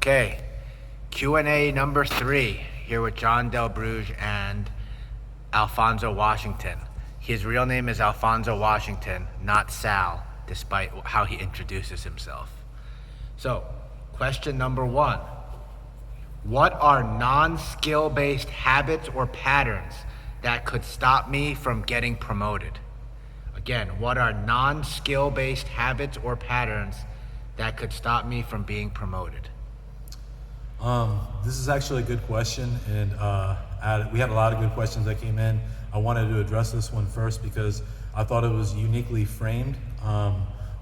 Okay, Q&A number 3, here with John Delbrugge and Alfonso Washington. His real name is Alfonso Washington, not Sal, despite how he introduces himself. So, question number 1. What are non-skill-based habits or patterns that could stop me from getting promoted? Again, what are non-skill-based habits or patterns that could stop me from being promoted? This is actually a good question, and we had a lot of good questions that came in. I wanted to address this one first because I thought it was uniquely framed.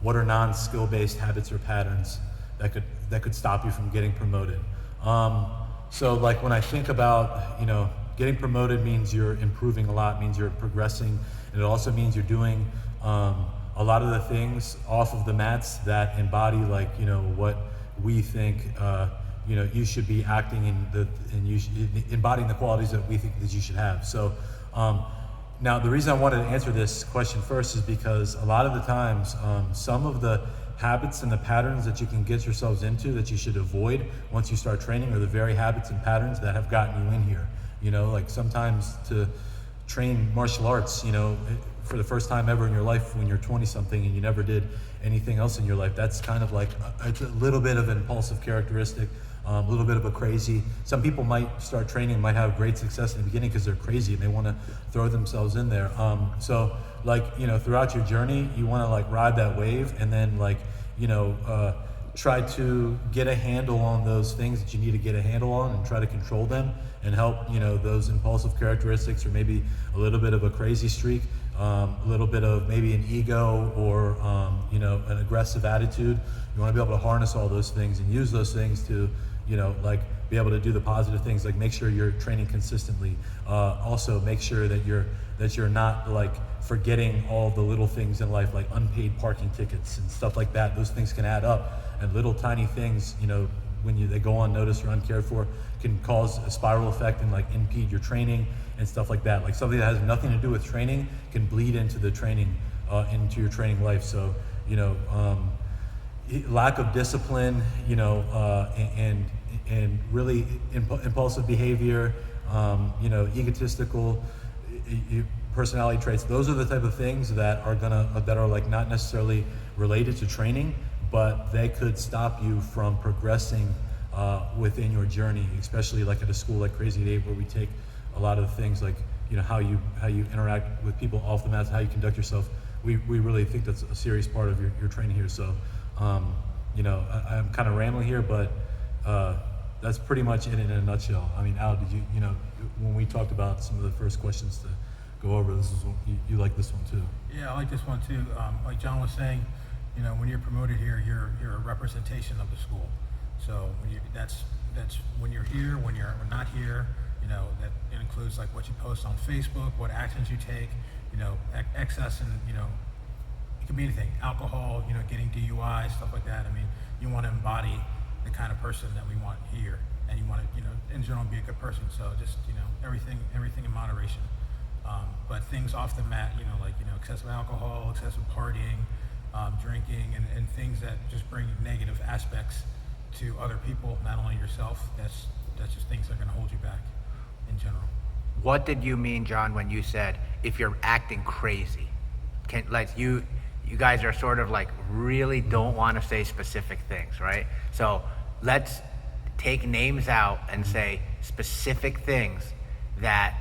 What are non-skill-based habits or patterns that could stop you from getting promoted? So like when I think about, getting promoted means you're improving a lot, means you're progressing, and it also means you're doing a lot of the things off of the mats that embody what we think you should be acting in embodying the qualities that we think that you should have. So now the reason I wanted to answer this question first is because a lot of the times some of the habits and the patterns that you can get yourselves into that you should avoid once you start training are the very habits and patterns that have gotten you in here. Like sometimes to train martial arts, for the first time ever in your life when you're 20 something and you never did anything else in your life, that's kind of like it's a little bit of an impulsive characteristic, a little bit of a crazy. Some people might start training, might have great success in the beginning because they're crazy and they want to throw themselves in there. So throughout your journey, you want to ride that wave and then try to get a handle on those things that you need to get a handle on and try to control them and help those impulsive characteristics or maybe a little bit of a crazy streak, a little bit of maybe an ego or an aggressive attitude. You want to be able to harness all those things and use those things to be able to do the positive things, like make sure you're training consistently. Also make sure that you're not forgetting all the little things in life, like unpaid parking tickets and stuff like that. Those things can add up, and little tiny things, when they go unnoticed or uncared for, can cause a spiral effect and impede your training and stuff like that. Like something that has nothing to do with training can bleed into the training, into your training life. So lack of discipline, and really impulsive behavior, egotistical personality traits. Those are the type of things that are not necessarily related to training, but they could stop you from progressing within your journey, especially at a school like Crazy 8, where we take a lot of things how you interact with people off the mats, how you conduct yourself. We really think that's a serious part of your training here. So I'm kind of rambling here, but that's pretty much it in a nutshell. I mean, Al, did you when we talked about some of the first questions to go over, this is one, you like this one too? Yeah, I like this one too. Like John was saying, when you're promoted here, you're a representation of the school. So that's when you're here, when you're not here. That includes what you post on Facebook, what actions you take. Excess and it can be anything. Alcohol, getting DUI, stuff like that. I mean, you want to embody the kind of person that we want here, and you want to, in general, be a good person. So just everything in moderation. But things off the mat, excessive alcohol, excessive partying, drinking, and things that just bring negative aspects to other people, not only yourself. That's just things that are going to hold you back in general. What did you mean, John, when you said if you're acting crazy? You guys are sort of really don't want to say specific things, right? So let's take names out and say specific things that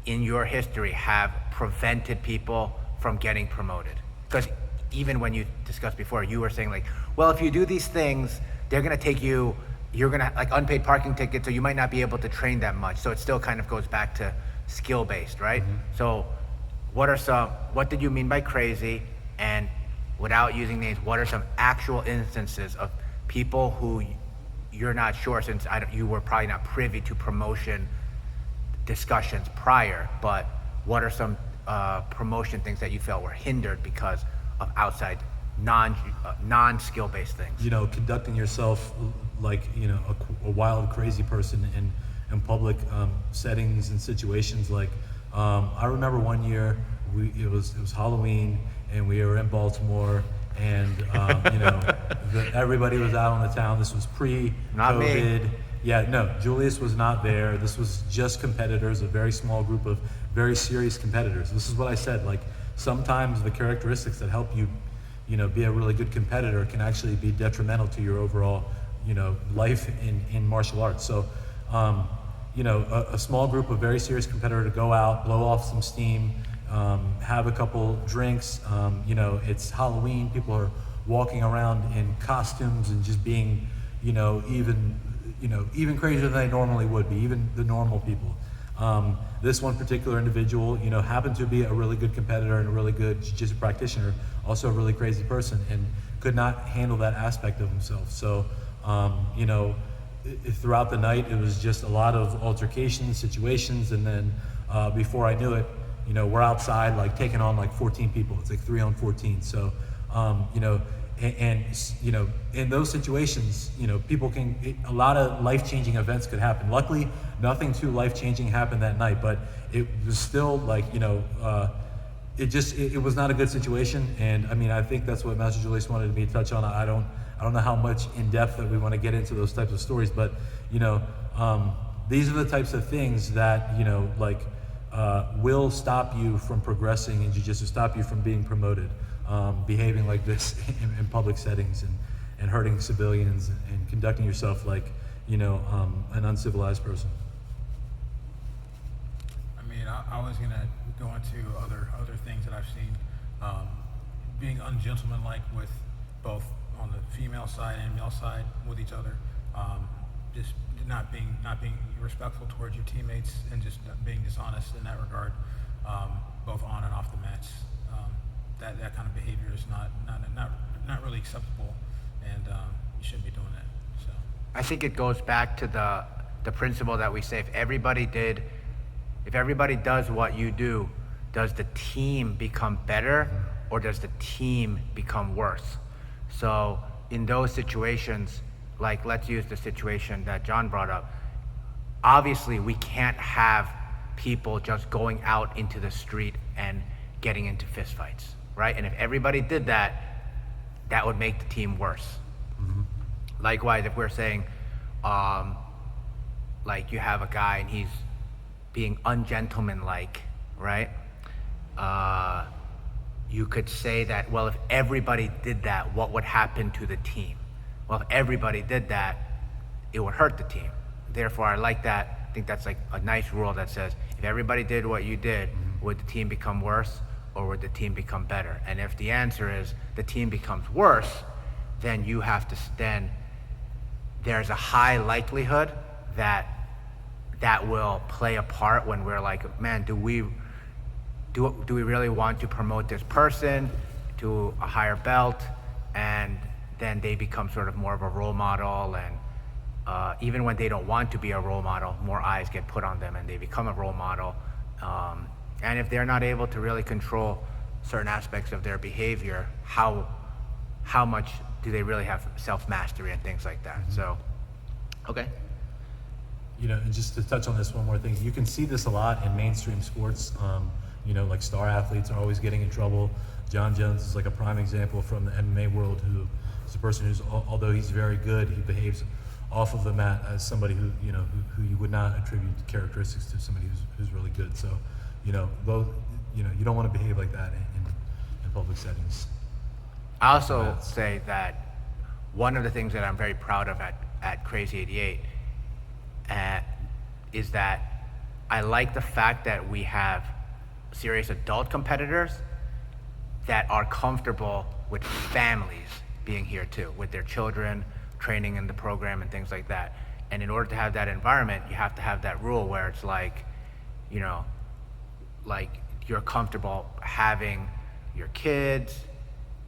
in your history have prevented people from getting promoted. Because even when you discussed before, you were saying well, if you do these things, they're going to take you, you're going to unpaid parking tickets, so you might not be able to train that much. So it still kind of goes back to skill-based, right? Mm-hmm. So what did you mean by crazy? And without using names, what are some actual instances of people who you're not sure, since you were probably not privy to promotion discussions prior, but what are some promotion things that you felt were hindered because of outside non-skill-based things? Conducting yourself like a wild, crazy person in public settings and situations. I remember one year it was Halloween and we were in Baltimore and everybody was out on the town. This was pre-COVID. Not me. Yeah, no, Julius was not there. This was just competitors, a very small group of very serious competitors. This is what I said, like sometimes the characteristics that help you, be a really good competitor can actually be detrimental to your overall, life in martial arts. So, a small group of very serious competitors to go out, blow off some steam, have a couple drinks. It's Halloween. People are walking around in costumes and just being, even crazier than they normally would be, even the normal people. This one particular individual, happened to be a really good competitor and a really good jiu-jitsu practitioner, also a really crazy person, and could not handle that aspect of himself. So, throughout the night, it was just a lot of altercations, situations, and then before I knew it, we're outside like taking on like 14 people. It's like 3 on 14. So, in those situations, people a lot of life-changing events could happen. Luckily, nothing too life-changing happened that night, but it was still like, it was not a good situation. And I mean, I think that's what Master Julius wanted me to touch on. I don't know how much in depth that we want to get into those types of stories, but these are the types of things that will stop you from progressing in jiu-jitsu, stop you from being promoted, behaving like this in public settings and hurting civilians and conducting yourself like an uncivilized person. I mean, I was gonna go into other things that I've seen, being ungentlemanlike with both on the female side and male side with each other, just not being respectful towards your teammates and just being dishonest in that regard, both on and off the mats. That kind of behavior is not really acceptable, and you shouldn't be doing that. So I think it goes back to the principle that we say if everybody does what you do, does the team become better or does the team become worse? So in those situations, like let's use the situation that John brought up. Obviously, we can't have people just going out into the street and getting into fistfights, right? And if everybody did that, that would make the team worse. Mm-hmm. Likewise, if we're saying, like you have a guy and he's being ungentlemanlike, right? You could say that, well, if everybody did that, what would happen to the team? Well, if everybody did that, it would hurt the team. Therefore, I like that. I think that's like a nice rule that says, if everybody did what you did, would the team become worse or would the team become better? And if the answer is the team becomes worse, then you have to, then there's a high likelihood that that will play a part when we're like, man, do we really want to promote this person to a higher belt? And then they become sort of more of a role model, and even when they don't want to be a role model, more eyes get put on them and they become a role model. And if they're not able to really control certain aspects of their behavior, how much do they really have self-mastery and things like that? So, okay. And just to touch on this one more thing, you can see this a lot in mainstream sports. Like star athletes are always getting in trouble. John Jones is like a prime example from the MMA world, who is a person who's, although he's very good, he behaves off of the mat as somebody who you would not attribute characteristics to somebody who's really good. So, you don't want to behave like that in public settings. I also say that one of the things that I'm very proud of at Crazy 88 is that I like the fact that we have serious adult competitors that are comfortable with families being here too, with their children, training in the program and things like that. And in order to have that environment, you have to have that rule where it's like, like you're comfortable having your kids,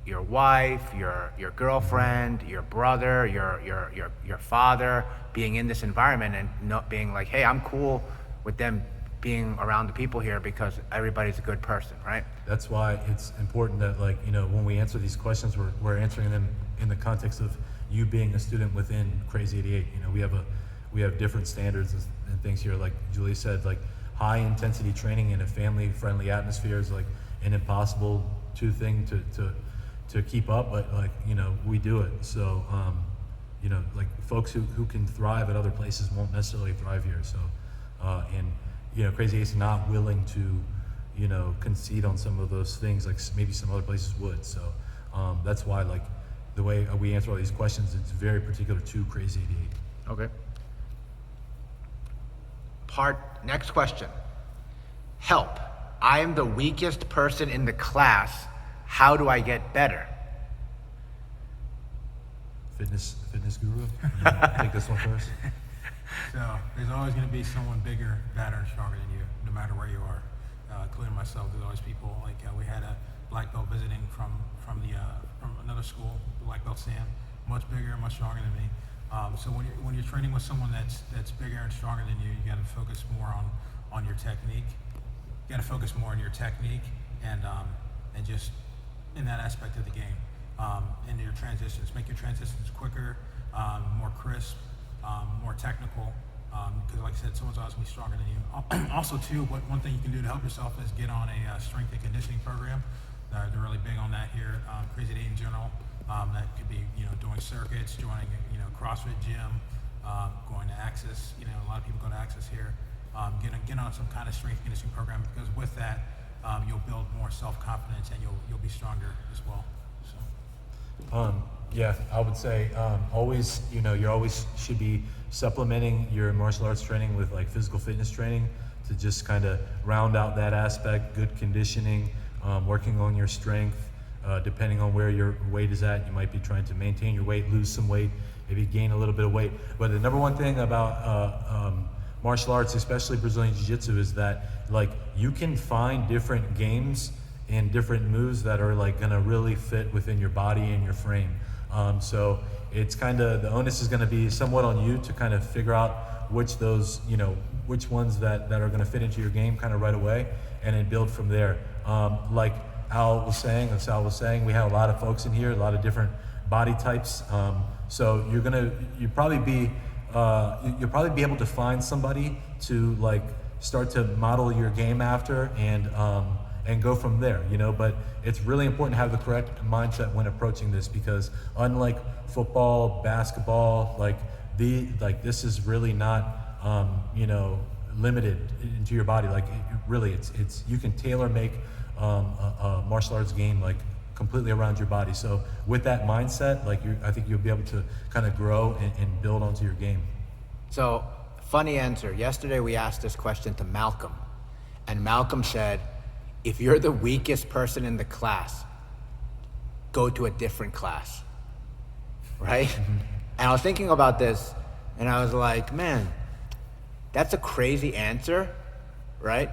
your wife, your girlfriend, your brother, your father being in this environment and not being like, hey, I'm cool with them being around the people here because everybody's a good person, right? That's why it's important that, when we answer these questions, we're answering them in the context of you being a student within Crazy 88. We have different standards and things here. Like Julie said, like high intensity training in a family friendly atmosphere is like an impossible thing to keep up, but like, we do it. So, like folks who can thrive at other places won't necessarily thrive here. So, and Crazy Ace is not willing to, concede on some of those things like maybe some other places would. So, that's why like the way we answer all these questions, it's very particular to Crazy 88. Okay. Next question. Help. I am the weakest person in the class. How do I get better? Fitness guru. Take this one first. So there's always going to be someone bigger, badder, and stronger than you, no matter where you are, including myself. There's always people like we had a black belt visiting from another school, black belt Sam, much bigger, much stronger than me. So when you're training with someone that's bigger and stronger than you, you got to focus more on your technique. You got to focus more on your technique and just in that aspect of the game. And your transitions, make your transitions quicker, more crisp, more technical. Because like I said, someone's always going to be stronger than you. Also, too, one thing you can do to help yourself is get on a strength and conditioning program. They're really big on that here. Crazy 88 in general. That could be doing circuits, joining CrossFit gym, going to Access. A lot of people go to Access here. Get on some kind of strength and conditioning program, because with that you'll build more self-confidence and you'll be stronger as well. So. Yeah, I would say always, you always should be supplementing your martial arts training with like physical fitness training to just kind of round out that aspect. Good conditioning, working on your strength. Depending on where your weight is at, you might be trying to maintain your weight, lose some weight, maybe gain a little bit of weight. But the number one thing about martial arts, especially Brazilian Jiu-Jitsu, is that like you can find different games and different moves that are like gonna really fit within your body and your frame. So it's kind of, the onus is gonna be somewhat on you to kind of figure out which ones that are gonna fit into your game kind of right away, and then build from there. Like Sal was saying, we have a lot of folks in here, a lot of different body types. So you'll probably be able to find somebody to like start to model your game after and go from there, but it's really important to have the correct mindset when approaching this, because unlike football, basketball, this is really not, limited into your body. Like it's you can tailor make a martial arts game like completely around your body. So with that mindset, I think you'll be able to kind of grow and build onto your game. So, funny answer. Yesterday we asked this question to Malcolm, and Malcolm said, if you're the weakest person in the class, go to a different class, right? Mm-hmm. And I was thinking about this, and I was like, man, that's a crazy answer, right?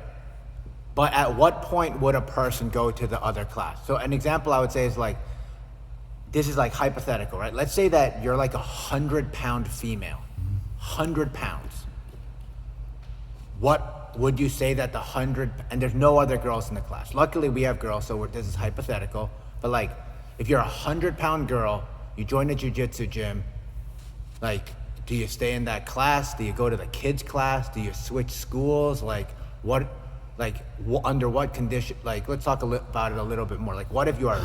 But at what point would a person go to the other class? So an example I would say is like, this is like hypothetical, right? Let's say that you're like 100-pound female, 100 pounds. What would you say that and there's no other girls in the class. Luckily we have girls, so this is hypothetical. But like, if you're a 100-pound girl, you join a jiu-jitsu gym, like, do you stay in that class? Do you go to the kids class? Do you switch schools? Under what condition? Like, let's talk about it a little bit more. Like, what if you are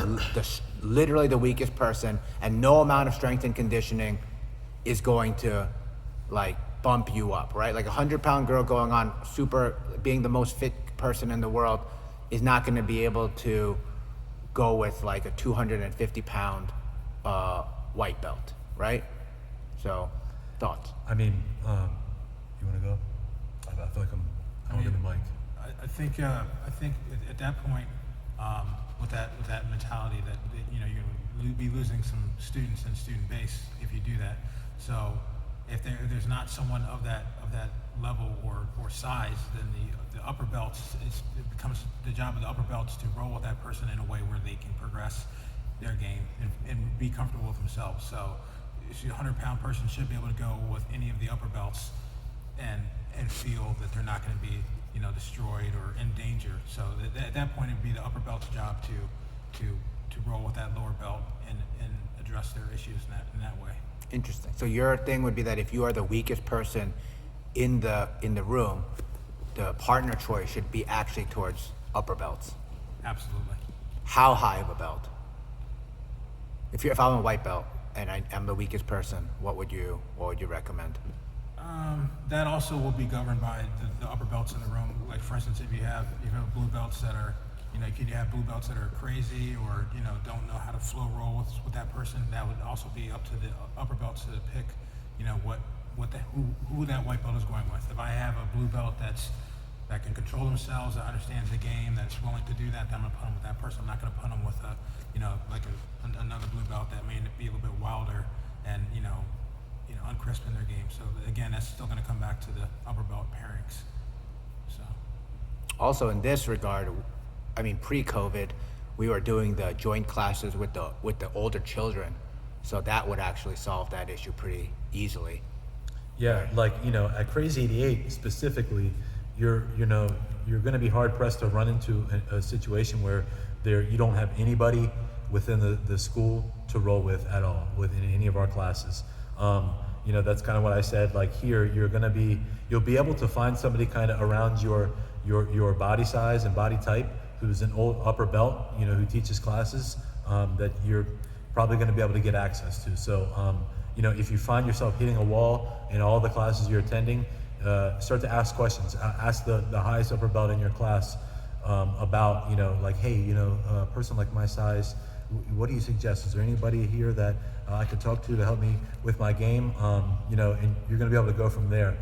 literally the weakest person and no amount of strength and conditioning is going to like bump you up, right? Like a 100-pound girl going on being the most fit person in the world is not going to be able to go with like a 250-pound white belt, right? So, thoughts? I mean, you want to go? I feel like I'm holding the mic. I think at that point, with that mentality that you'll be losing some students and student base if you do that. So if there's not someone of that level or size, then the upper belts, it becomes the job of the upper belts to roll with that person in a way where they can progress their game and be comfortable with themselves. So a 100-pound person should be able to go with any of the upper belts and feel that they're not going to be destroyed or in danger. So at that point, it'd be the upper belt's job to roll with that lower belt and address their issues in that way. Interesting. So your thing would be that if you are the weakest person in the room, the partner choice should be actually towards upper belts. Absolutely. How high of a belt? If I'm a white belt and I'm the weakest person, what would you recommend? That also will be governed by the upper belts in the room. Like for instance, if you have blue belts that are, could you have blue belts that are crazy or don't know how to flow roll with that person? That would also be up to the upper belts to pick, who that white belt is going with. If I have a blue belt that can control themselves, that understands the game, that's willing to do that, then I'm gonna put them with that person. I'm not gonna put them with another blue belt that may be a little bit wilder and uncrisp in their game. So again, that's still going to come back to the upper belt pairings. So Also in this regard, I mean, pre-COVID, we were doing the joint classes with the older children, so that would actually solve that issue pretty easily. Yeah, like at Crazy 88 specifically, you're going to be hard pressed to run into a situation where you don't have anybody within the school to roll with at all within any of our classes. That's kind of what I said. Like here, you'll be able to find somebody kind of around your body size and body type who's an old upper belt, who teaches classes that you're probably going to be able to get access to. So, if you find yourself hitting a wall in all the classes you're attending, start to ask questions. Ask the highest upper belt in your class about, like, hey, a person like my size, what do you suggest? Is there anybody here that I could talk to help me with my game? And you're going to be able to go from there.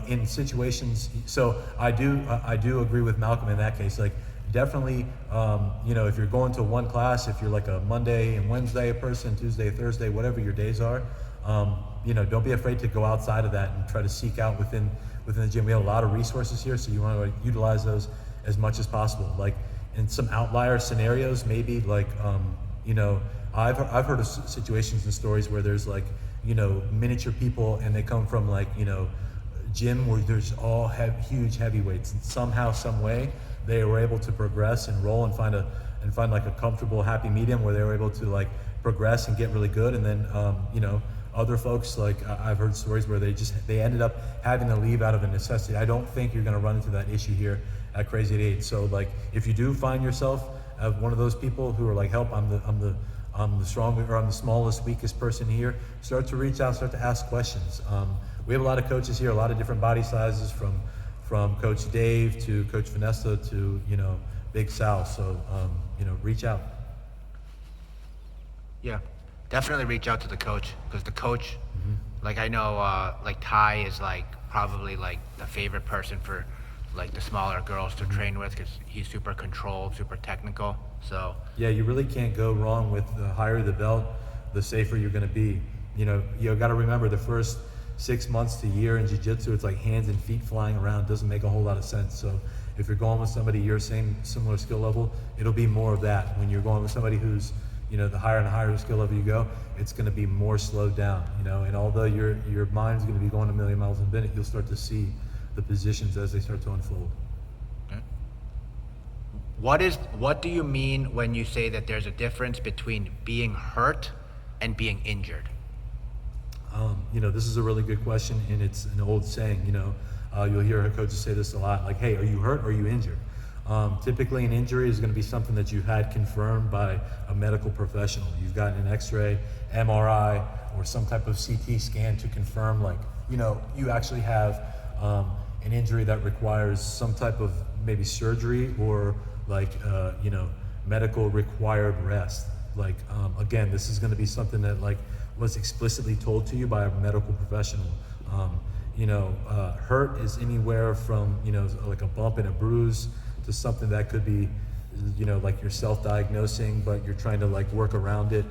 In situations, so I do agree with Malcolm in that case. Like, definitely, if you're going to one class, if you're like a Monday and Wednesday person, Tuesday, Thursday, whatever your days are, don't be afraid to go outside of that and try to seek out within the gym. We have a lot of resources here, so you want to utilize those as much as possible. Like in some outlier scenarios, maybe like, I've heard of situations and stories where there's like, miniature people and they come from like, gym where there's all huge heavyweights, and somehow, some way, they were able to progress and roll and find like a comfortable, happy medium where they were able to like progress and get really good. And then, other folks, like I've heard stories where they ended up having to leave out of a necessity. I don't think you're going to run into that issue here at Crazy 88. So like, if you do find yourself as one of those people who are like, help, I'm the strongest, or I'm the smallest, weakest person here, start to reach out, start to ask questions. We have a lot of coaches here, a lot of different body sizes, from Coach Dave to Coach Vanessa to Big Sal. So reach out. Yeah, definitely reach out to the coach, because the coach, like I know, like Ty is like probably like the favorite person for like the smaller girls to train with, because he's super controlled, super technical. So yeah, you really can't go wrong with the higher the belt, the safer you're going to be. You got to remember the first 6 months to a year in jiu-jitsu, it's like hands and feet flying around. Doesn't make a whole lot of sense. So if you're going with somebody your similar skill level, it'll be more of that. When you're going with somebody who's the higher and higher skill level you go, it's going to be more slowed down. And although your mind's going to be going a million miles a minute, you'll start to see the positions as they start to unfold. Okay. What do you mean when you say that there's a difference between being hurt and being injured? This is a really good question, and it's an old saying. You'll hear coaches say this a lot, like, hey, are you hurt or are you injured? Typically an injury is going to be something that you had confirmed by a medical professional. You've gotten an x-ray, MRI, or some type of CT scan to confirm, like, you actually have an injury that requires some type of maybe surgery or like, medical required rest. Like, again, this is going to be something that like was explicitly told to you by a medical professional. Hurt is anywhere from, like a bump and a bruise to something that could be, like you're self-diagnosing, but you're trying to like work around it.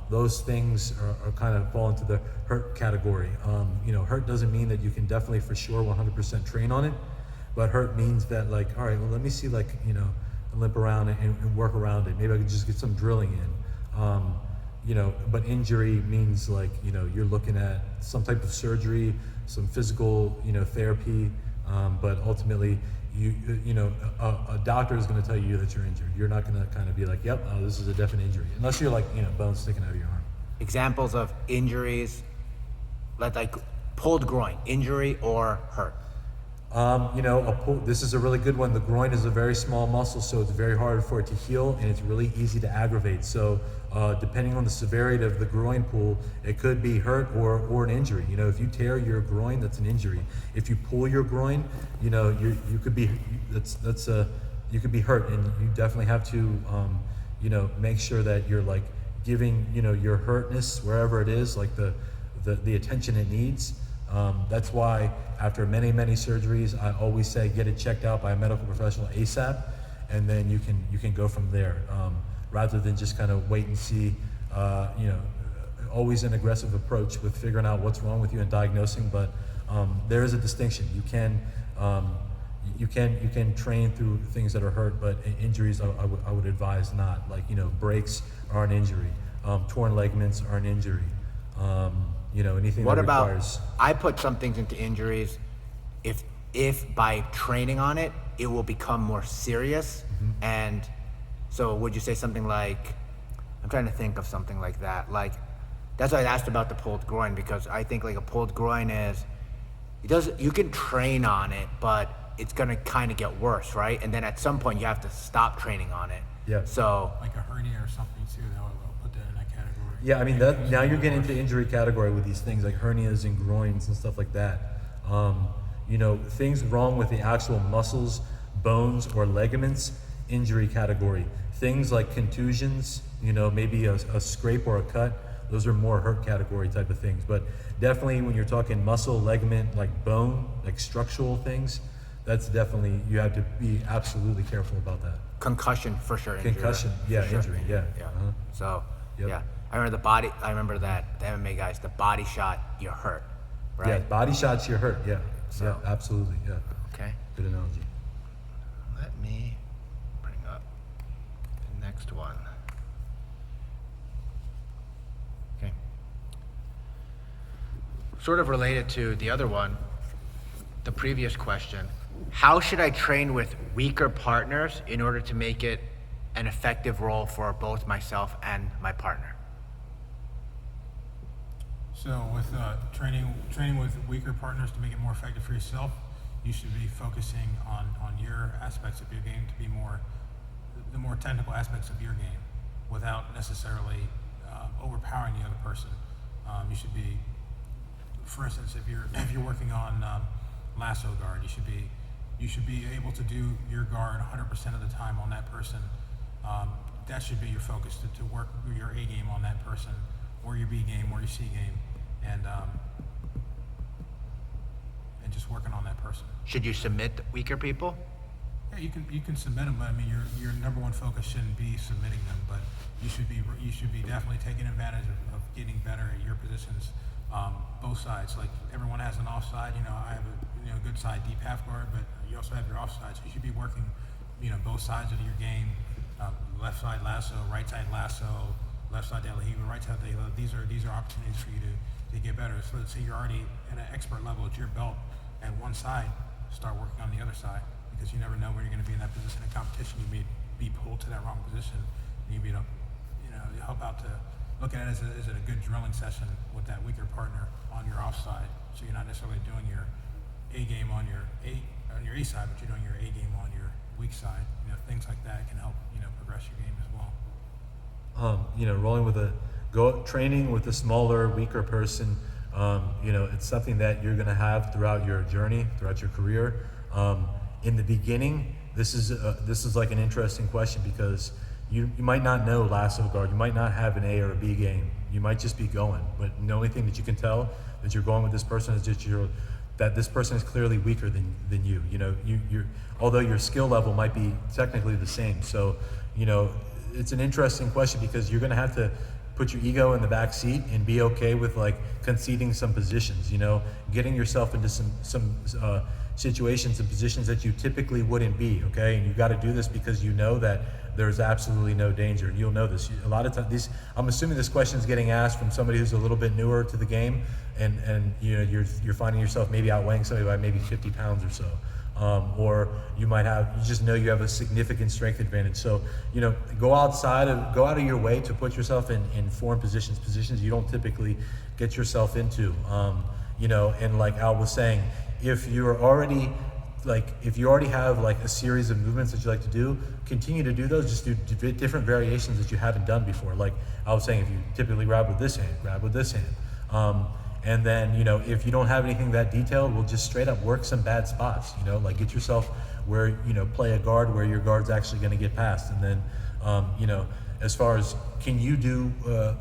Those things are kind of fall into the hurt category. Hurt doesn't mean that you can definitely for sure 100% train on it, but hurt means that like, all right, well, let me see, like, limp around and work around it. Maybe I could just get some drilling in. But injury means like, you're looking at some type of surgery, some physical, therapy, but ultimately a doctor is going to tell you that you're injured. You're not going to kind of be like, yep, this is a definite injury, unless you're like, bones sticking out of your arm. Examples of injuries, like pulled groin, injury or hurt. This is a really good one. The groin is a very small muscle, so it's very hard for it to heal, and it's really easy to aggravate. So, depending on the severity of the groin pull, it could be hurt or an injury. If you tear your groin, that's an injury. If you pull your groin, you could be you could be hurt, and you definitely have to make sure that you're like giving your hurtness wherever it is like the attention it needs. That's why after many surgeries, I always say get it checked out by a medical professional ASAP, and then you can go from there, rather than just kind of wait and see. Always an aggressive approach with figuring out what's wrong with you and diagnosing, but there is a distinction. You can train through things that are hurt, but injuries I would advise not. Like breaks are an injury, torn ligaments are an injury. Anything What that about, requires. I put some things into injuries if by training on it, it will become more serious. And so would you say something like, I'm trying to think of something like that. Like, that's why I asked about the pulled groin, because I think like a pulled groin you can train on it, but it's gonna kind of get worse, right? And then at some point you have to stop training on it. Yeah. So, Like a hernia or something too, I'll put that in that category. Yeah, I mean that now you're getting into injury category with these things like hernias and groins and stuff like that. Things wrong with the actual muscles, bones, or ligaments, injury category. Things like contusions, maybe a scrape or a cut, those are more hurt category type of things. But definitely when you're talking muscle, ligament, like bone, like structural things, that's definitely, you have to be absolutely careful about that. concussion for sure. Injury, Concussion, right? yeah, For sure. injury, yeah. Yeah. Uh-huh. So, Yep. yeah. I remember that, the MMA guys, the body shot, you're hurt, right? Yeah, body shots, you're hurt, yeah. So- Yeah, absolutely, yeah. Okay. Good analogy. Let me bring up the next one. Okay. Sort of related to the other one, the previous question. How should I train with weaker partners in order to make it an effective role for both myself and my partner? So with training with weaker partners to make it more effective for yourself, you should be focusing on your aspects of your game to be the more technical aspects of your game, without necessarily overpowering the other person. You should be, for instance, if you're working on lasso guard, you should be able to do your guard 100% of the time on that person. That should be your focus, to work your A game on that person, or your B game, or your C game, and just working on that person. Should you submit weaker people? Yeah, you can submit them, but I mean your number one focus shouldn't be submitting them, but you should be definitely taking advantage of getting better at your positions, both sides. Like everyone has an offside. I have a good side deep half guard, but you also have your offside. So you should be working both sides of your game. Left side lasso, right side lasso, left side de la hiva, right side de la. These are opportunities for you to get better. So let's say you're already at an expert level at your belt at one side, start working on the other side, because you never know where you're going to be in that position in competition. You may be pulled to that wrong position, and you help out to look at it as a good drilling session with that weaker partner on your offside. So you're not necessarily doing your A game on your A side, but you're doing your A game on your weak side. Things like that can help progress your game as well. Rolling with training with a smaller, weaker person, it's something that you're going to have throughout your journey, throughout your career. In the beginning, this is like an interesting question, because you might not know lasso guard, you might not have an A or a B game, you might just be going, but the only thing that you can tell that you're going with this person is just that this person is clearly weaker than you. Although your skill level might be technically the same. So, it's an interesting question, because you're going to have to put your ego in the back seat and be okay with like conceding some positions. Getting yourself into some situations and positions that you typically wouldn't be. Okay, and you got to do this because that there's absolutely no danger. You'll know this a lot of times. I'm assuming this question is getting asked from somebody who's a little bit newer to the game, and you're finding yourself maybe outweighing somebody by maybe 50 pounds or so. Or you just know you have a significant strength advantage. So, go out of your way to put yourself in foreign positions you don't typically get yourself into. And like Al was saying, if you're already like if you already have like a series of movements that you like to do, continue to do those. Just do different variations that you haven't done before. Like I was saying, if you typically grab with this hand, grab with this hand. And then, you know, if you don't have anything that detailed, we'll just straight up work some bad spots, you know, like get yourself where, you know, play a guard where your guard's actually going to get past. And then, you know, as far as can you do,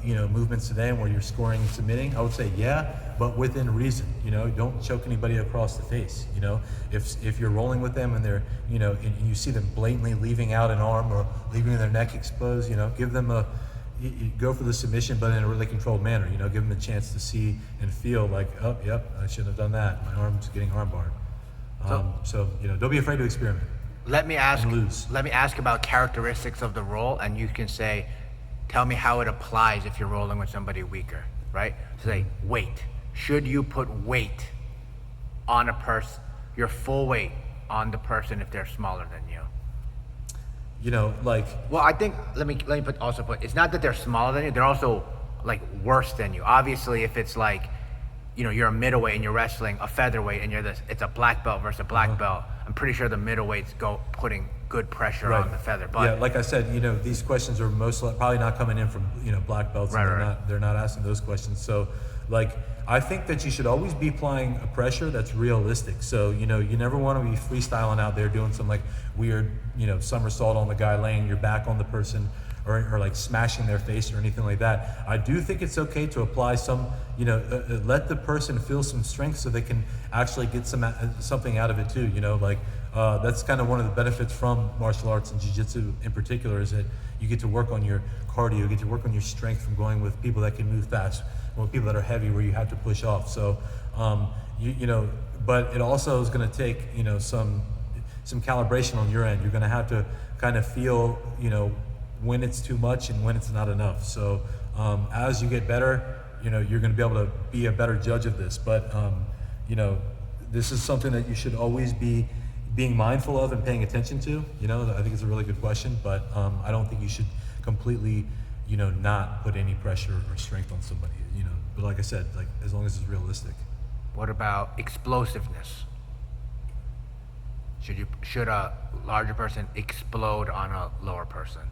you know, movements today where you're scoring and submitting, I would say, yeah, but within reason, you know, don't choke anybody across the face. You know, if you're rolling with them and they're, you know, and you see them blatantly leaving out an arm or leaving their neck exposed, you know, give them you go for the submission, but in a really controlled manner. You know, give them a chance to see and feel like, oh, yep, I shouldn't have done that. My arm's getting armbarred. So you know, don't be afraid to experiment. Let me ask. And lose. Let me ask about characteristics of the roll, and you can say, tell me how it applies if you're rolling with somebody weaker, right? Say weight. Should you put weight on a person, your full weight on the person if they're smaller than you? You know, like, Well, I think let me put it's not that they're smaller than you, they're also like worse than you. Obviously, if it's like, you know, you're a middleweight and you're wrestling a featherweight and it's a black belt versus a black belt. I'm pretty sure the middleweights go putting good pressure on the feather. But yeah, like I said, you know, these questions are probably not coming in from, you know, black belts. And they're not asking those questions. So, like, I think that you should always be applying a pressure that's realistic. So, you know, you never want to be freestyling out there doing some like weird, you know, somersault on the guy, laying your back on the person, or like smashing their face or anything like that. I do think it's okay to apply some, you know, let the person feel some strength so they can actually get something out of it too. You know, like that's kind of one of the benefits from martial arts and jiu-jitsu in particular, is that you get to work on your cardio, you get to work on your strength from going with people that can move fast, or people that are heavy where you have to push off. So, you know, but it also is going to take, you know, some calibration on your end. You're going to have to kind of feel, you know, when it's too much and when it's not enough. So as you get better, you know, you're going to be able to be a better judge of this. But, you know, this is something that you should always be being mindful of and paying attention to. You know, I think it's a really good question, but I don't think you should completely, you know, not put any pressure or strength on somebody, you know. But like I said, like as long as it's realistic. what about explosiveness? Should a larger person explode on a lower person?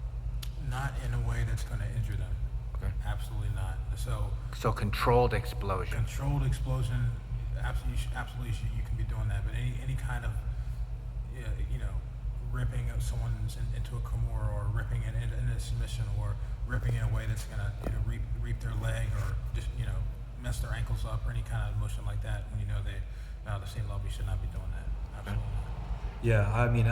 Not in a way that's going to injure them. Okay. Absolutely not. So controlled explosion. Controlled explosion, absolutely you can be doing that. But any kind of, you know, ripping of someone into a kimura, or ripping it into a submission, or ripping in a way that's going to, you know, reap their leg, or just, you know, mess their ankles up, or any kind of motion like that, when you know they are at the same level, you should not be doing that. Absolutely not. Yeah, I mean,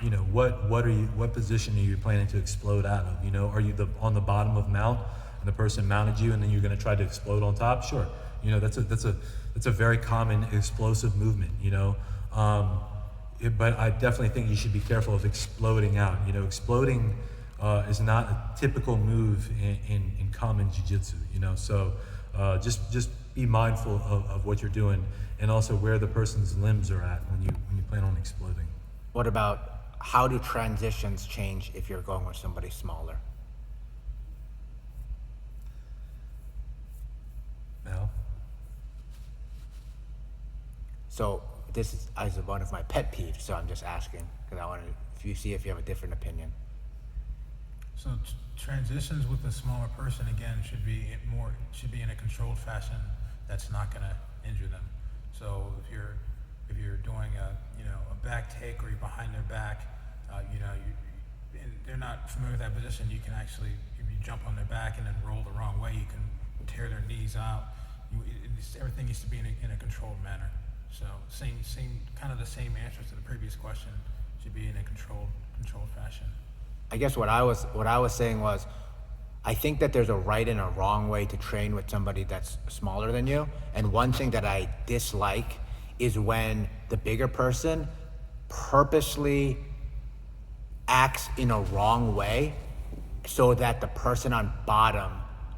you know, what position are you planning to explode out of? You know, are you on the bottom of mount and the person mounted you, and then you're going to try to explode on top? Sure, you know, that's a very common explosive movement. You know, but I definitely think you should be careful of exploding out. You know, exploding is not a typical move in common jiu-jitsu. You know, so just be mindful of what you're doing, and also where the person's limbs are at when you plan on exploding. What about how do transitions change if you're going with somebody smaller? Now, So this is one of my pet peeves, so I'm just asking because I want to see if you have a different opinion. So transitions with a smaller person, again, should be in a controlled fashion that's not going to injure them. So if you're doing a back take, or you're behind their back, you know, and they're not familiar with that position, you can actually, if you jump on their back and then roll the wrong way, you can tear their knees out. Everything needs to be in a controlled manner. So same kind of the same answers to the previous question should be in a controlled fashion. I guess what I was saying was, I think that there's a right and a wrong way to train with somebody that's smaller than you. And one thing that I dislike is when the bigger person purposely acts in a wrong way so that the person on bottom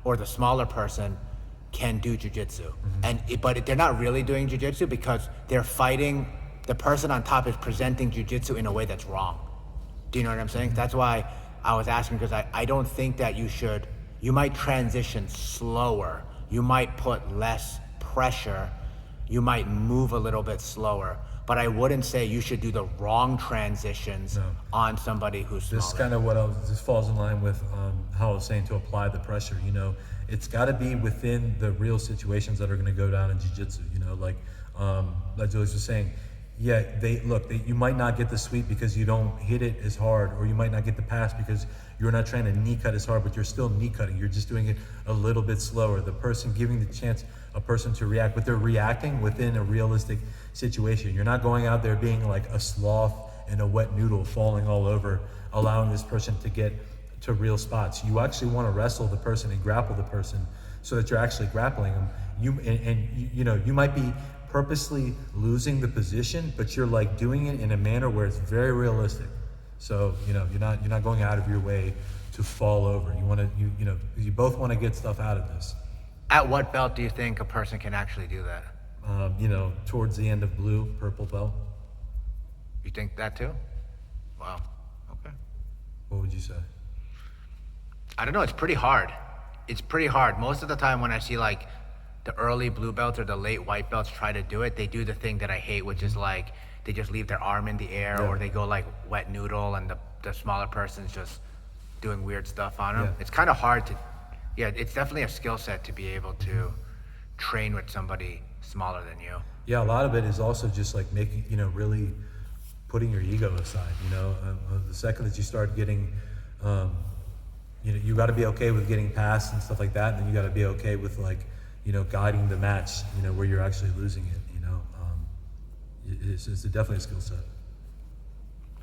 or the smaller person can do jiu-jitsu. But they're not really doing jiu-jitsu because they're fighting, the person on top is presenting jiu-jitsu in a way that's wrong. Do you know what I'm saying? That's why I was asking, because I don't think that you might transition slower. You might put less pressure. you might move a little bit slower. But I wouldn't say you should do the wrong transitions No. on somebody who's smaller. This is kind of this falls in line with how I was saying to apply the pressure. It's got to be within the real situations that are going to go down in jiu-jitsu. Like Julius was saying, yeah, you might not get the sweep because you don't hit it as hard, or you might not get the pass because you're not trying to knee cut as hard, but you're still knee cutting. You're just doing it a little bit slower. The person giving the chance a person to react, but they're reacting within a realistic situation. You're not going out there being like a sloth and a wet noodle falling all over, allowing this person to get to real spots. You actually want to wrestle the person and grapple the person so that you're actually grappling them. You might be purposely losing the position, but you're like doing it in a manner where it's very realistic. So you're not going out of your way to fall over. You both want to get stuff out of this. At what belt do you think a person can actually do that? Towards the end of blue, purple belt. You think that too? Wow. Okay. What would you say? I don't know. It's pretty hard. It's pretty hard. Most of the time when I see like the early blue belts or the late white belts try to do it, they do the thing that I hate, which is like they just leave their arm in the air, Yeah. or they go like wet noodle and the smaller person's just doing weird stuff on them. Yeah. It's kind of hard to, it's definitely a skill set to be able to train with somebody smaller than you. Yeah, a lot of it is also just like making, really putting your ego aside. The second that you start getting, you got to be okay with getting passed and stuff like that, and then you got to be okay with like, guiding the match, where you're actually losing it. It's definitely a skill set.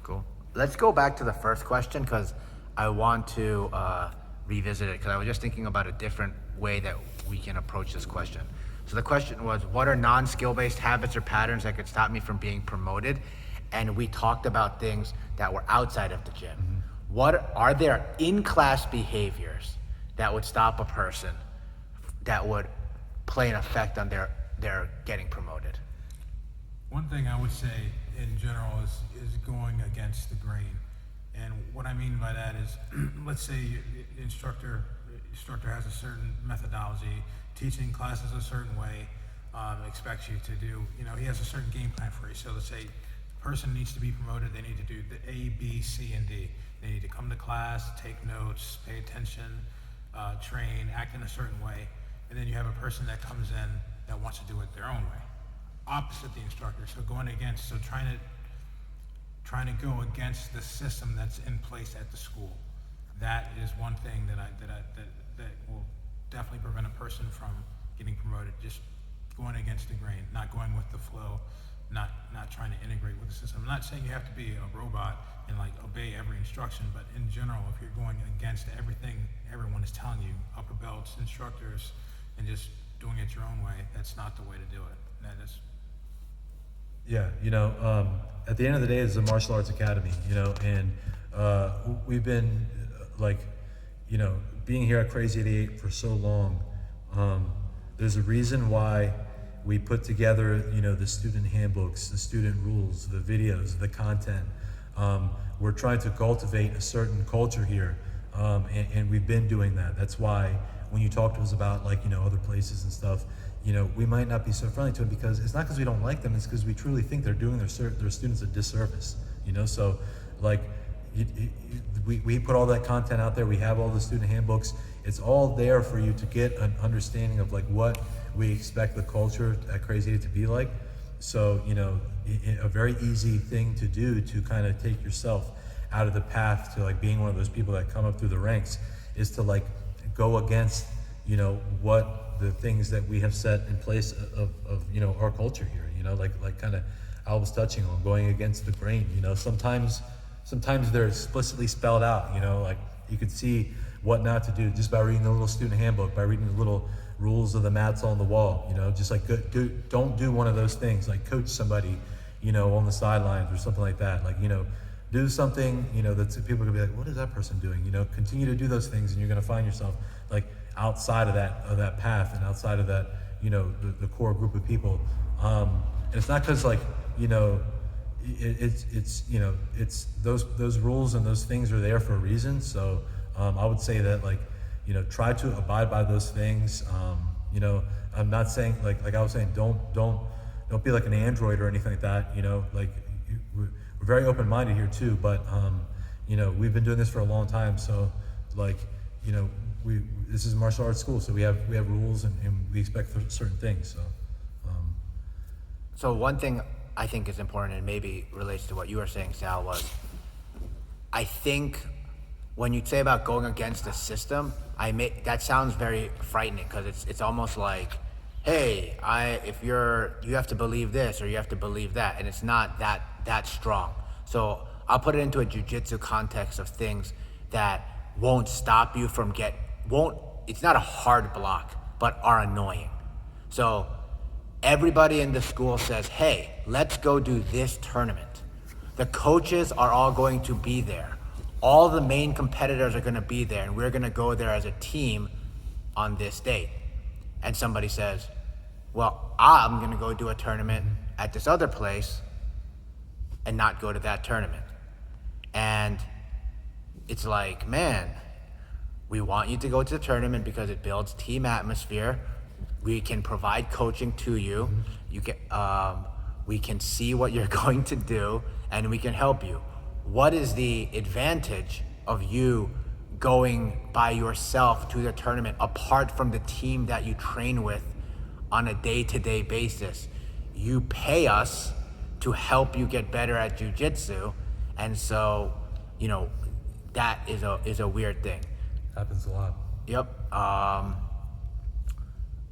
Cool. Let's go back to the first question because I want to revisit it because I was just thinking about a different way that we can approach this question. So the question was, what are non-skill-based habits or patterns that could stop me from being promoted? And we talked about things that were outside of the gym. Mm-hmm. What are there in-class behaviors that would stop a person that would play an effect on their getting promoted? One thing I would say in general is going against the grain. And what I mean by that is, let's say the instructor has a certain methodology, teaching classes a certain way, expects you to do, he has a certain game plan for you. So let's say the person needs to be promoted, they need to do the A, B, C, and D. They need to come to class, take notes, pay attention, train, act in a certain way. And then you have a person that comes in that wants to do it their own way, opposite the instructor. So trying to go against the system that's in place at the school. That is one thing that will definitely prevent a person from getting promoted. Just going against the grain, not going with the flow, not trying to integrate with the system. I'm not saying you have to be a robot and like obey every instruction, but in general, if you're going against everything everyone is telling you, upper belts, instructors, and just doing it your own way, that's not the way to do it. That is. Yeah, at the end of the day, it's a martial arts academy, and we've been being here at Crazy 88 for so long. There's a reason why we put together, the student handbooks, the student rules, the videos, the content. We're trying to cultivate a certain culture here, and we've been doing that. That's why when you talk to us about other places and stuff, we might not be so friendly to it because it's not because we don't like them, it's because we truly think they're doing their students a disservice, so we put all that content out there. We have all the student handbooks. It's all there for you to get an understanding of what we expect the culture at Crazy 8 to be like. So, a very easy thing to do to kind of take yourself out of the path to being one of those people that come up through the ranks is to go against, what the things that we have set in place of our culture here, like kind of Al was touching on, going against the grain. Sometimes they're explicitly spelled out, you could see what not to do just by reading the little student handbook, by reading the little rules of the mats on the wall, just don't do one of those things, coach somebody, on the sidelines or something like that. Do something, that people are gonna be like, what is that person doing? Continue to do those things and you're gonna find yourself outside of that path and outside of that, the core group of people. And it's not because it's those rules and those things are there for a reason. So I would say that try to abide by those things. You know, I'm not saying like I was saying, don't be like an android or anything like that. You know, like we're very open-minded here too. But you know, we've been doing this for a long time, so like, you know, this is martial arts school, so we have rules and we expect certain things. So. So one thing I think is important, and maybe relates to what you were saying, Sal, was I think when you say about going against the system, that sounds very frightening, because it's almost like, hey, you have to believe this or you have to believe that, and it's not that strong. So I'll put it into a jiu-jitsu context of things that won't stop you from it's not a hard block, but are annoying. So everybody in the school says, hey, let's go do this tournament. The coaches are all going to be there. All the main competitors are going to be there, and we're going to go there as a team on this date. And somebody says, well, I'm going to go do a tournament at this other place and not go to that tournament. And it's like, man, we want you to go to the tournament because it builds team atmosphere. We can provide coaching to you. You can, we can see what you're going to do, and we can help you. What is the advantage of you going by yourself to the tournament apart from the team that you train with on a day-to-day basis? You pay us to help you get better at jiu-jitsu, and so, you know, that is a weird thing. Happens a lot. Yep.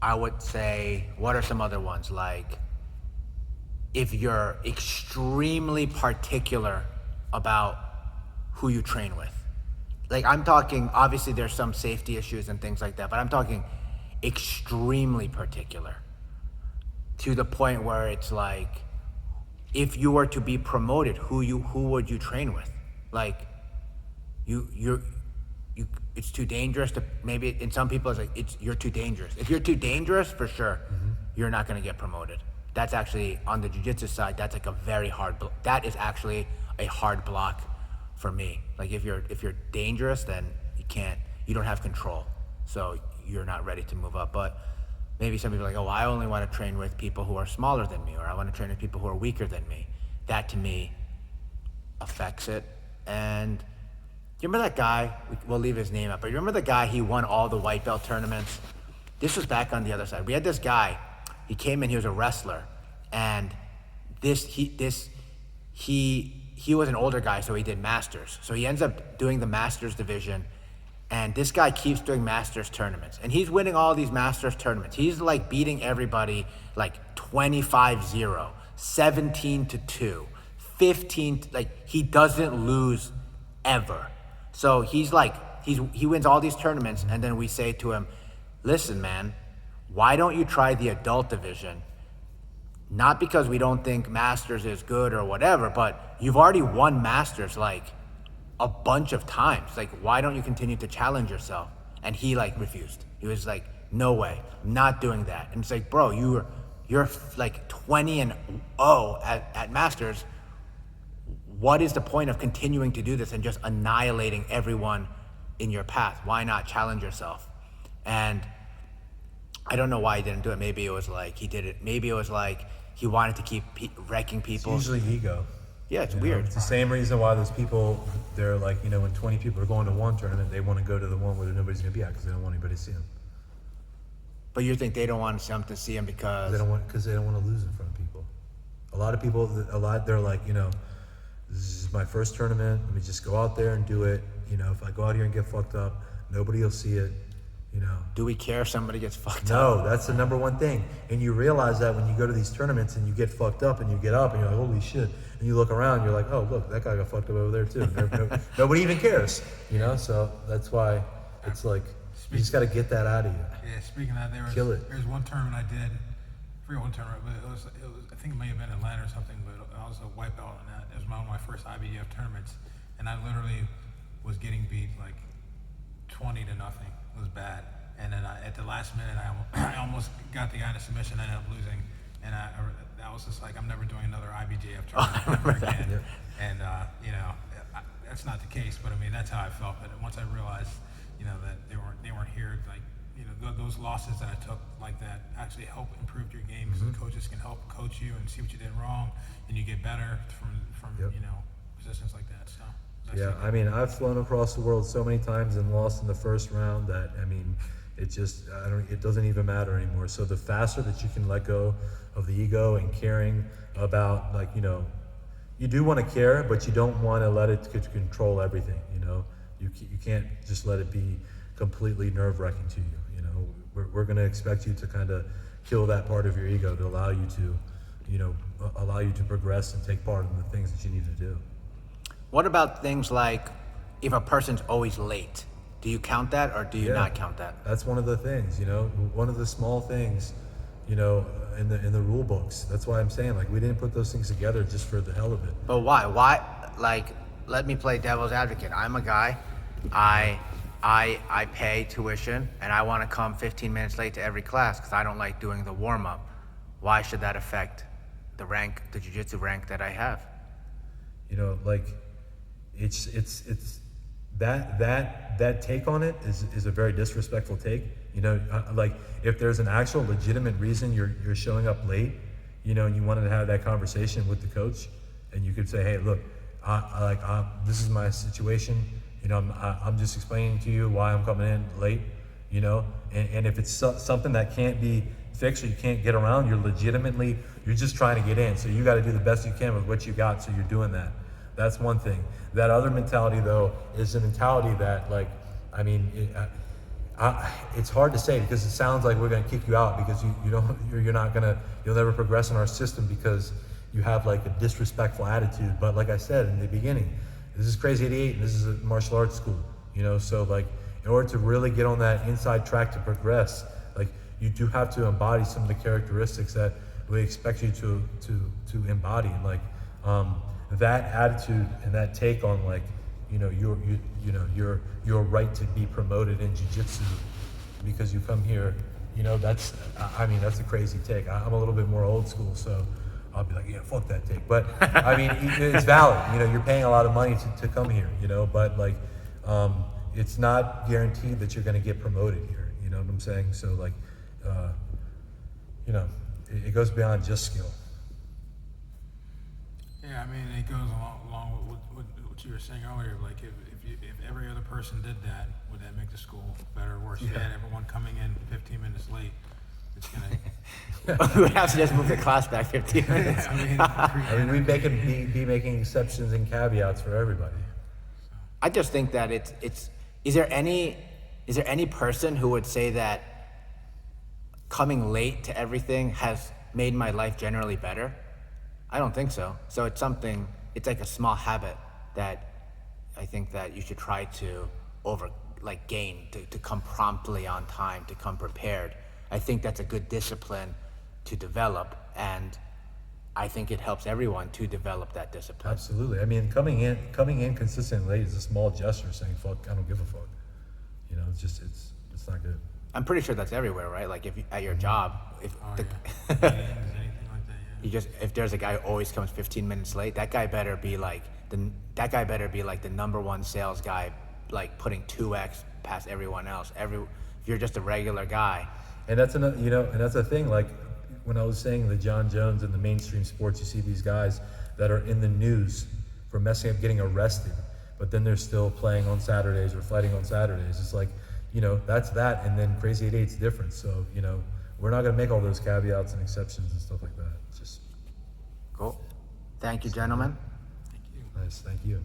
I would say, what are some other ones? Like, if you're extremely particular about who you train with. Like, I'm talking, obviously there's some safety issues and things like that, but I'm talking extremely particular to the point where it's like, if you were to be promoted, who would you train with? Like, it's too dangerous to, maybe in some people it's like, you're too dangerous. If you're too dangerous, for sure, you're not gonna get promoted. That's actually, on the jiu-jitsu side, that's like a very hard, that is actually a hard block for me. Like, if you're dangerous, then you don't have control. So you're not ready to move up. But maybe some people are like, oh, I only want to train with people who are smaller than me, or I want to train with people who are weaker than me. That to me affects it. And you remember that guy, we'll leave his name out, but you remember the guy, he won all the white belt tournaments? This was back on the other side. We had this guy, he came in, he was a wrestler, and he was an older guy, so he did masters. So he ends up doing the masters division, and this guy keeps doing masters tournaments, and he's winning all these masters tournaments. He's like beating everybody like 25-0, 17-2, 15, like he doesn't lose ever. So he's like, he wins all these tournaments, and then we say to him, listen, man, why don't you try the adult division? Not because we don't think masters is good or whatever, but you've already won masters like a bunch of times. Like, why don't you continue to challenge yourself? And he like refused. He was like, no way, I'm not doing that. And it's like, bro, you're like 20-0 at masters. What is the point of continuing to do this and just annihilating everyone in your path? Why not challenge yourself? And I don't know why he didn't do it. Maybe it was like he did it. Maybe it was like he wanted to keep wrecking people. It's usually ego. Yeah, it's You know, weird. it's the same reason why those people, they're like, you know, when 20 people are going to one tournament, they want to go to the one where nobody's going to be at because they don't want anybody to see them. But you think they don't want them to see him because They don't want to lose in front of people. A lot of people, they're like, you know, this is my first tournament. Let me just go out there and do it. You know, if I go out here and get fucked up, nobody will see it. You know. do we care if somebody gets fucked up? No, that's the number one thing. And you realize that when you go to these tournaments and you get fucked up and you get up and you're like, holy shit. And you look around, you're like, oh, look, that guy got fucked up over there too. Nobody even cares, you know? So that's why it's like, you just got to get that out of you. Yeah, speaking of that, there was one tournament I did. I forget one tournament, but it was I think it may have been Atlanta or something, but I was a white belt on that. It was one of my first IBDF tournaments, and I literally was getting beat like 20-0. It was bad. And then at the last minute, I almost got the guy in a submission. I ended up losing, and I was just like, I'm never doing another IBJF tournament ever again. Yeah. And you know, that's not the case, but I mean, that's how I felt. But once I realized, you know, that they weren't here like those losses that I took like that actually help improve your game, because the coaches can help coach you and see what you did wrong, and you get better from Yep. positions like that. So that's Yeah, it. I mean, I've flown across the world so many times and lost in the first round that, I mean, it doesn't even matter anymore. So the faster that you can let go of the ego and caring about, like, you do want to care, but you don't want to let it control everything. You can't just let it be completely nerve-wracking to you. We're going to expect you to kind of kill that part of your ego to allow you to progress and take part in the things that you need to do. What about things like if a person's always late? Do you count that, or do you not count that? That's one of the things, one of the small things, in the rule books. That's why I'm saying, like, we didn't put those things together just for the hell of it. But why? Why? Like, let me play devil's advocate. I'm a guy. I pay tuition, and I want to come 15 minutes late to every class because I don't like doing the warm up. Why should that affect the jiu-jitsu rank that I have? Like, it's that take on it is a very disrespectful take. Like, if there's an actual legitimate reason you're showing up late, and you wanted to have that conversation with the coach, and you could say, hey, look, this is my situation. I'm just explaining to you why I'm coming in late. And if it's something that can't be fixed or you can't get around, you're just trying to get in. So you got to do the best you can with what you got. So you're doing that. That's one thing. That other mentality, though, is a mentality that, like, I mean, it's hard to say because it sounds like we're going to kick you out because you'll never progress in our system because you have, like, a disrespectful attitude. But like I said in the beginning, this is Crazy 88 and this is a martial arts school, so, like, in order to really get on that inside track to progress, like, you do have to embody some of the characteristics that we expect you to embody. And, like, that attitude and that take on, like, your right to be promoted in jiu-jitsu because you come here, that's a crazy take. I'm a little bit more old school, so I'll be like, yeah, fuck that take. But I mean, it's valid. You're paying a lot of money to come here, but, like, it's not guaranteed that you're going to get promoted here. You know what I'm saying? So, like, it goes beyond just skill. Yeah, I mean, it goes along with what you were saying earlier. Like, if every other person did that, would that make the school better or worse? If you had everyone coming in 15 minutes late, it's gonna. We would have to just move the class back 15 minutes. We'd be making exceptions and caveats for everybody. I just think that it's. Is there any person who would say that coming late to everything has made my life generally better? I don't think so. So it's like a small habit that I think that you should try to gain, to come promptly on time, to come prepared. I think that's a good discipline to develop, and I think it helps everyone to develop that discipline. Absolutely. I mean, coming in consistently late is a small gesture saying, fuck, I don't give a fuck. It's not good. I'm pretty sure that's everywhere, right? Like, if you, at your job, Anything like that, yeah. if there's a guy who always comes 15 minutes late, that guy better be like the number one sales guy, like putting 2x past everyone else. If you're just a regular guy. And that's another, and that's the thing. Like, when I was saying the John Jones in the mainstream sports, you see these guys that are in the news for messing up, getting arrested, but then they're still playing on Saturdays or fighting on Saturdays. It's like, that's that. And then Crazy 88's different. So, we're not going to make all those caveats and exceptions and stuff like that. It's just Cool. Thank you, gentlemen. Thank you. nice. Thank you.